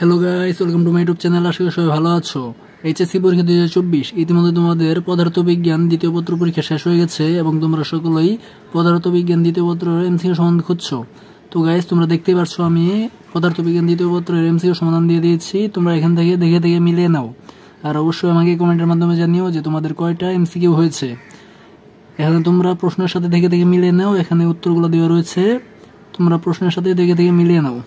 Hello guys, welcome to my YouTube channel. আশা করি সবাই ভালো আছো। এইচএসসি পরীক্ষা 2024 ইতিমধ্যে তোমাদের পদার্থবিজ্ঞান দ্বিতীয় পত্র পরীক্ষা শেষ হয়ে গেছে এবং তোমরা সকলেই পদার্থবিজ্ঞান দ্বিতীয় পত্রের এমসিকিউ সমাধান খুঁজছো। তো গাইস, তোমরা দেখতেই পাচ্ছ আমি পদার্থবিজ্ঞান দ্বিতীয় পত্রের এমসিকিউ সমাধান দিয়ে দিয়েছি। তোমরা এখান থেকে দেখে মিলিয়ে নাও, আর অবশ্যই আমাকে কমেন্টের মাধ্যমে জানিও যে তোমাদের কয়টা এমসিকিউ হয়েছে। এখানে তোমরা প্রশ্নের সাথে দেখে মিলিয়ে নাও, এখানে উত্তরগুলো দেওয়া রয়েছে, তোমরা প্রশ্নের সাথে দেখে মিলিয়ে নাও।